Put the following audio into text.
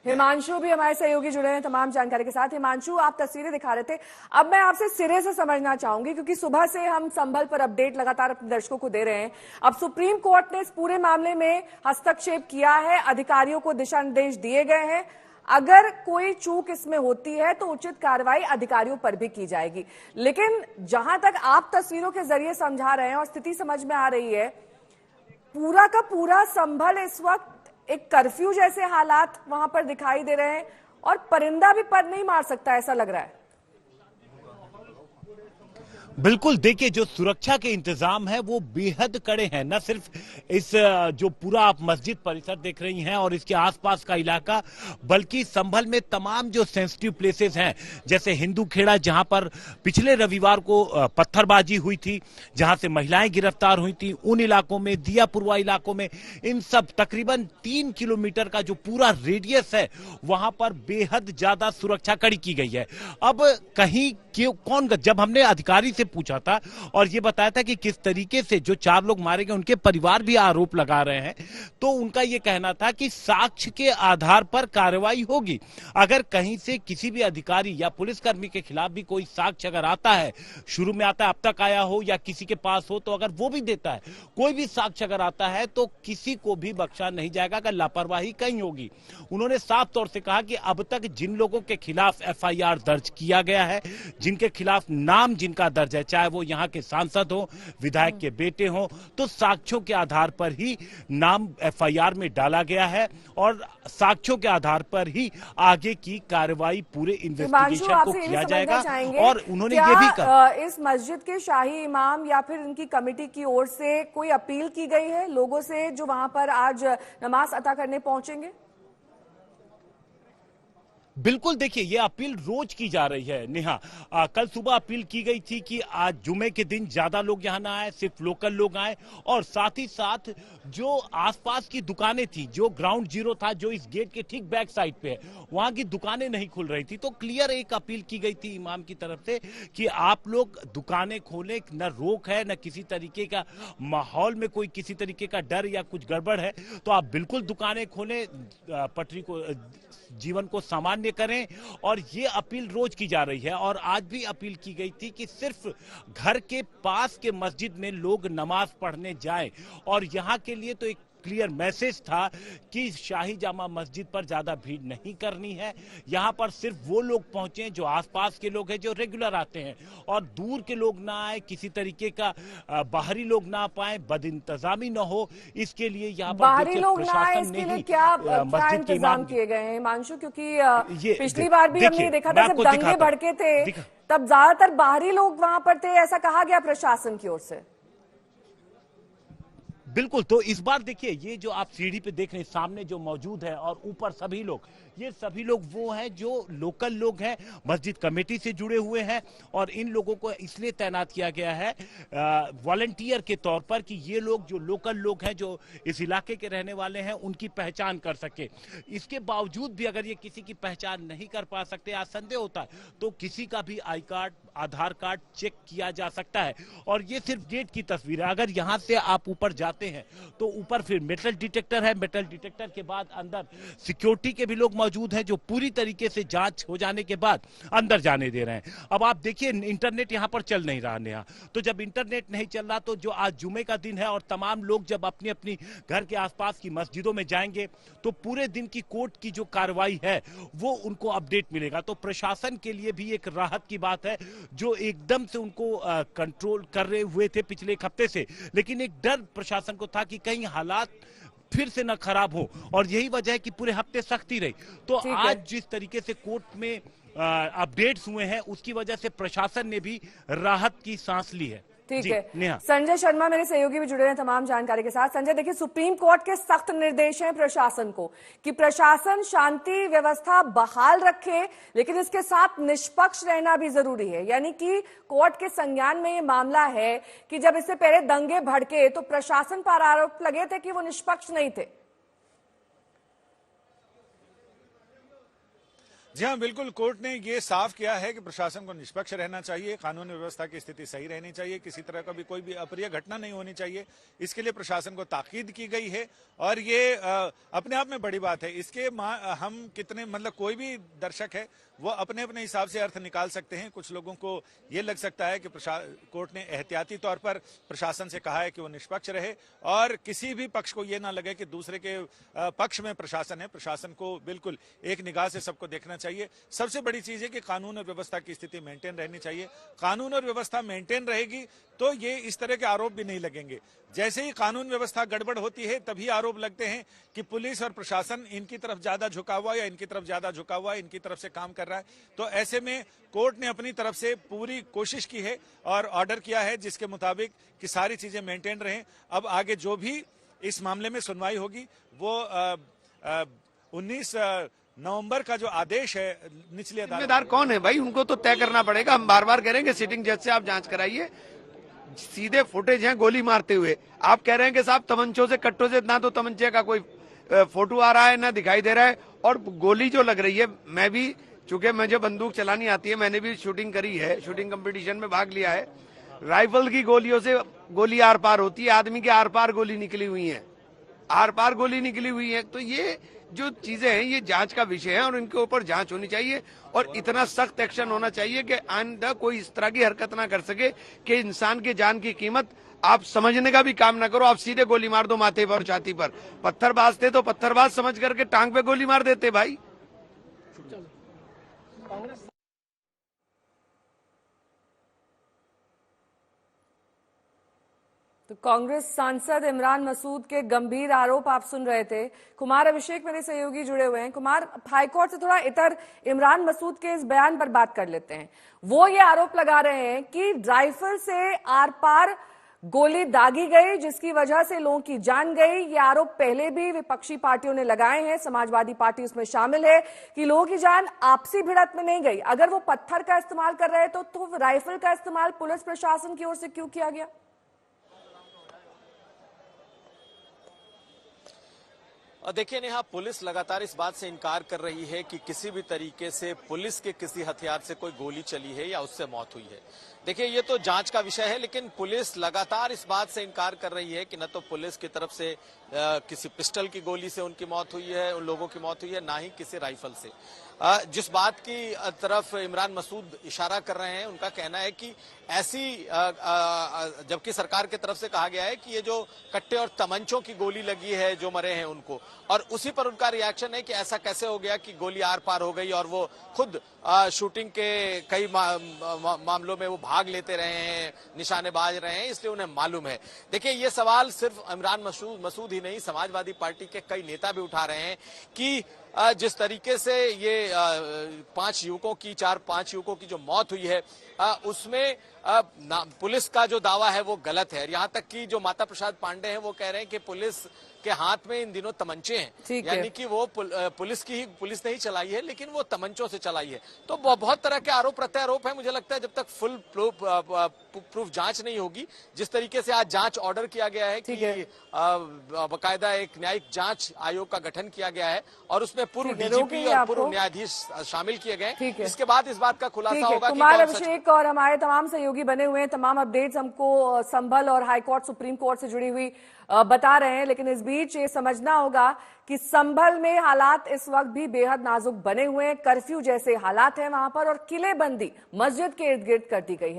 हिमांशु भी हमारे सहयोगी जुड़े हैं तमाम जानकारी के साथ। हिमांशु, आप तस्वीरें दिखा रहे थे, अब मैं आपसे सिरे से समझना चाहूंगी क्योंकि सुबह से हम संभल पर अपडेट लगातार अपने दर्शकों को दे रहे हैं। अब सुप्रीम कोर्ट ने इस पूरे मामले में हस्तक्षेप किया है, अधिकारियों को दिशा निर्देश दिए गए हैं, अगर कोई चूक इसमें होती है तो उचित कार्रवाई अधिकारियों पर भी की जाएगी। लेकिन जहां तक आप तस्वीरों के जरिए समझा रहे हैं और स्थिति समझ में आ रही है, पूरा का पूरा संभल इस वक्त एक कर्फ्यू जैसे हालात वहां पर दिखाई दे रहे हैं और परिंदा भी पर नहीं मार सकता, ऐसा लग रहा है। बिल्कुल, देखिए जो सुरक्षा के इंतजाम है वो बेहद कड़े हैं। न सिर्फ इस जो पूरा आप मस्जिद परिसर देख रही हैं और इसके आसपास का इलाका, बल्कि संभल में तमाम जो सेंसिटिव प्लेसेस हैं, जैसे हिंदू खेड़ा जहां पर पिछले रविवार को पत्थरबाजी हुई थी, जहां से महिलाएं गिरफ्तार हुई थी, उन इलाकों में, दियापुरवा इलाकों में, इन सब तकरीबन 3 किलोमीटर का जो पूरा रेडियस है वहां पर बेहद ज्यादा सुरक्षा कड़ी की गई है। अब कहीं कौन, जब हमने अधिकारी से पूछा था और यह बताया था कि किस तरीके से जो 4 लोग मारे गए उनके परिवार भी आरोप लगा रहे हैं, तो उनका यह कहना था कि साक्ष्य के आधार पर कार्रवाई होगी। अगर कहीं से किसी भी अधिकारी या पुलिसकर्मी के खिलाफ भी कोई साक्ष्य अगर आता है, शुरू में आता है, अब तक आया हो या किसी के पास हो, तो अगर वो भी देता है, कोई भी साक्ष्य अगर आता है तो किसी को भी बख्शा नहीं जाएगा अगर लापरवाही कहीं होगी। उन्होंने साफ तौर से कहा कि अब तक जिन लोगों के खिलाफ एफआईआर दर्ज किया गया है, जिनके खिलाफ नाम जिनका दर्ज है, चाहे वो यहाँ के सांसद हो, विधायक के बेटे हो, तो साक्ष्यों के आधार पर ही नाम एफआईआर में डाला गया है और साक्ष्यों के आधार पर ही आगे की कार्रवाई पूरे इन्वेस्टिगेशन को किया जाएगा। और उन्होंने ये भी कहा, इस मस्जिद के शाही इमाम या फिर इनकी कमेटी की ओर से कोई अपील की गई है लोगों से जो वहां पर आज नमाज अता करने पहुंचेंगे? बिल्कुल, देखिए ये अपील रोज की जा रही है नेहा। कल सुबह अपील की गई थी कि आज जुमे के दिन ज्यादा लोग यहां ना आए, सिर्फ लोकल लोग आए, और साथ ही साथ जो आसपास की दुकानें थी, जो ग्राउंड जीरो था, जो इस गेट के ठीक बैक साइड पे है, वहां की दुकानें नहीं खुल रही थी, तो क्लियर एक अपील की गई थी इमाम की तरफ से कि आप लोग दुकानें खोलें, न रोक है न किसी तरीके का माहौल में कोई किसी तरीके का डर या कुछ गड़बड़ है, तो आप बिल्कुल दुकानें खोलें, पटरी को, जीवन को सामान्य करें। और ये अपील रोज की जा रही है और आज भी अपील की गई थी कि सिर्फ घर के पास के मस्जिद में लोग नमाज पढ़ने जाएं। और यहां के लिए तो एक क्लियर मैसेज था कि शाही जामा मस्जिद पर ज्यादा भीड़ नहीं करनी है, यहां पर सिर्फ वो लोग पहुंचे जो आसपास के लोग हैं, जो रेगुलर आते हैं, और दूर के लोग ना आए, किसी तरीके का बाहरी लोग ना पाए, बदइंतजामी ना हो, इसके लिए यहां पर बाहरी लोग ना आए, इसके लिए क्या इंतजाम किए गए हैं हिमांशु? क्योंकि पिछली बार भी हमने देखा था जब दंगे भड़के थे तब ज्यादातर बाहरी लोग वहां पर थे, ऐसा कहा गया प्रशासन की ओर से। बिल्कुल, तो इस बार देखिए ये जो आप सीढ़ी पे देख रहे हैं सामने जो मौजूद है और ऊपर सभी लोग, ये सभी लोग वो हैं जो लोकल लोग हैं, मस्जिद कमेटी से जुड़े हुए हैं, और इन लोगों को इसलिए तैनात किया गया है वॉलंटियर के तौर पर कि ये लोग जो लोकल लोग हैं, जो इस इलाके के रहने वाले हैं, उनकी पहचान कर सके। इसके बावजूद भी अगर ये किसी की पहचान नहीं कर पा सकते, आज संदेह होता है, तो किसी का भी I card, Aadhaar card check किया जा सकता है। और ये सिर्फ गेट की तस्वीर है, अगर यहां से आप ऊपर जाते हैं तो ऊपर फिर मेटल डिटेक्टर है, मेटल डिटेक्टर के बाद अंदर सिक्योरिटी के भी लोग मौजूद हैं जो पूरी तरीके से जांच हो जाने के बाद अंदर जाने दे रहे हैं। अब आप देखिए इंटरनेट यहां पर चल नहीं रहा नेहा, तो जब इंटरनेट नहीं चल रहा, तो जो आज जुमे का दिन है और तमाम लोग जब अपनी अपनी घर के आसपास की मस्जिदों में जाएंगे तो पूरे दिन की कोर्ट की जो कार्रवाई है वो उनको अपडेट मिलेगा। तो प्रशासन के लिए भी एक राहत की बात है, जो एकदम से उनको कंट्रोल कर रहे हुए थे पिछले एक हफ्ते से, लेकिन एक डर प्रशासन को था कि कहीं हालात फिर से न खराब हो, और यही वजह है कि पूरे हफ्ते सख्ती रही। तो आज जिस तरीके से कोर्ट में अपडेट्स हुए हैं, उसकी वजह से प्रशासन ने भी राहत की सांस ली है। ठीक है, संजय शर्मा मेरे सहयोगी भी जुड़े हैं तमाम जानकारी के साथ। संजय, देखिए सुप्रीम कोर्ट के सख्त निर्देश हैं प्रशासन को कि प्रशासन शांति व्यवस्था बहाल रखे, लेकिन इसके साथ निष्पक्ष रहना भी जरूरी है। यानी कि कोर्ट के संज्ञान में ये मामला है कि जब इससे पहले दंगे भड़के तो प्रशासन पर आरोप लगे थे कि वो निष्पक्ष नहीं थे। जी हाँ, बिल्कुल। कोर्ट ने ये साफ किया है कि प्रशासन को निष्पक्ष रहना चाहिए, कानून व्यवस्था की स्थिति सही रहनी चाहिए, किसी तरह का भी कोई भी अप्रिय घटना नहीं होनी चाहिए। इसके लिए प्रशासन को ताकीद की गई है और ये अपने आप में बड़ी बात है। इसके हम कितने मतलब कोई भी दर्शक है वो अपने अपने हिसाब से अर्थ निकाल सकते हैं। कुछ लोगों को ये लग सकता है कि कोर्ट ने एहतियाती तौर पर प्रशासन से कहा है कि वो निष्पक्ष रहे और किसी भी पक्ष को ये ना लगे कि दूसरे के पक्ष में प्रशासन है। प्रशासन को बिल्कुल एक निगाह से सबको देखना चाहिए। सबसे बड़ी चीज है कि कानून और व्यवस्था की स्थिति मेंटेन रहनी चाहिए। कानून और व्यवस्था मेंटेन रहेगी तो ये इस तरह के आरोप भी नहीं लगेंगे। जैसे ही कानून व्यवस्था गड़बड़ होती है तभी आरोप लगते हैं कि पुलिस और प्रशासन इनकी तरफ ज्यादा झुका हुआ या इनकी तरफ ज्यादा झुका हुआ, इनकी तरफ से काम कर रहा है। तो ऐसे में कोर्ट ने अपनी तरफ से पूरी कोशिश की है और ऑर्डर किया है जिसके मुताबिक कि सारी चीजें मेंटेन रहें। अब आगे जो भी इस मामले में सुनवाई होगी वो 19 नवंबर का जो आदेश है निचली अदालत। जिम्मेदार कौन है भाई, उनको तो तय करना पड़ेगा। हम बार बार करेंगे सिटिंग जज से आप जांच कराइए। सीधे फुटेज है गोली मारते हुए, आप कह रहे हैं कि साहब तमंचों से कट्टों से, ना तो तमंचे का कोई फोटो आ रहा है ना दिखाई दे रहा है। और गोली जो लग रही है, मैं भी चूंकि मुझे बंदूक चलानी आती है, मैंने भी शूटिंग करी है, शूटिंग कंपटीशन में भाग लिया है। राइफल की गोलियों से गोली आर पार होती है, आदमी के आर पार गोली निकली हुई है, आर पार गोली निकली हुई है। तो ये जो चीजें हैं ये जांच का विषय है और इनके ऊपर जांच होनी चाहिए और इतना सख्त एक्शन होना चाहिए कि आइंदा कोई इस तरह की हरकत ना कर सके कि इंसान की जान की कीमत आप समझने का भी काम ना करो। आप सीधे गोली मार दो माथे पर, छाती पर। पत्थरबाज थे तो पत्थरबाज समझ करके टांग पे गोली मार देते भाई। तो कांग्रेस सांसद इमरान मसूद के गंभीर आरोप आप सुन रहे थे। कुमार अभिषेक मेरे सहयोगी जुड़े हुए हैं। कुमार, हाईकोर्ट से थोड़ा इतर इमरान मसूद के इस बयान पर बात कर लेते हैं। वो ये आरोप लगा रहे हैं कि राइफल से आर पार गोली दागी गई जिसकी वजह से लोगों की जान गई। ये आरोप पहले भी विपक्षी पार्टियों ने लगाए हैं, समाजवादी पार्टी उसमें शामिल है, कि लोगों की जान आपसी भिड़ंत में नहीं गई। अगर वो पत्थर का इस्तेमाल कर रहे तो राइफल का इस्तेमाल पुलिस प्रशासन की ओर से क्यों किया गया? और देखिए नेहा, पुलिस लगातार इस बात से इनकार कर रही है कि किसी भी तरीके से पुलिस के किसी हथियार से कोई गोली चली है या उससे मौत हुई है। देखिए ये तो जांच का विषय है, लेकिन पुलिस लगातार इस बात से इनकार कर रही है कि न तो पुलिस की तरफ से किसी पिस्टल की गोली से उनकी मौत हुई है, उन लोगों की मौत हुई है, ना ही किसी राइफल से। जिस बात की तरफ इमरान मसूद इशारा कर रहे हैं, उनका कहना है कि ऐसी जबकि सरकार की तरफ से कहा गया है कि ये जो कट्टे और तमंचों की गोली लगी है जो मरे हैं उनको, और उसी पर उनका रिएक्शन है कि ऐसा कैसे हो गया कि गोली आर पार हो गई और वो खुद शूटिंग के कई मामलों में वो भाग लेते रहे हैं, निशानेबाज रहे हैं, इसलिए उन्हें मालूम है। देखिए ये सवाल सिर्फ इमरान मसूद ही नहीं, समाजवादी पार्टी के कई नेता भी उठा रहे हैं कि जिस तरीके से ये 5 युवकों की जो मौत हुई है उसमें पुलिस का जो दावा है वो गलत है। यहाँ तक कि जो माता प्रसाद पांडे हैं वो कह रहे हैं कि पुलिस के हाथ में इन दिनों तमंचे हैं, यानी कि वो पुलिस ने ही चलाई है, लेकिन वो तमंचों से चलाई है। तो बहुत तरह के आरोप प्रत्यारोप है। मुझे लगता है जब तक फुल प्रूफ जांच नहीं होगी, जिस तरीके से आज जांच ऑर्डर किया गया है कि बाकायदा एक न्यायिक जांच आयोग का गठन किया गया है और उसमें पूर्व डीजीपी और पूर्व न्यायाधीश शामिल किए गए, इसके बाद इस बात का खुलासा होगा। कुमार अभिषेक और हमारे तमाम सहयोगी बने हुए हैं, तमाम अपडेट्स हमको संभल और हाईकोर्ट सुप्रीम कोर्ट से जुड़ी हुई बता रहे हैं। लेकिन इस बीच ये समझना होगा कि संभल में हालात इस वक्त भी बेहद नाजुक बने हुए हैं। कर्फ्यू जैसे हालात हैं वहां पर और किलेबंदी मस्जिद के इर्द गिर्द कर दी गई है।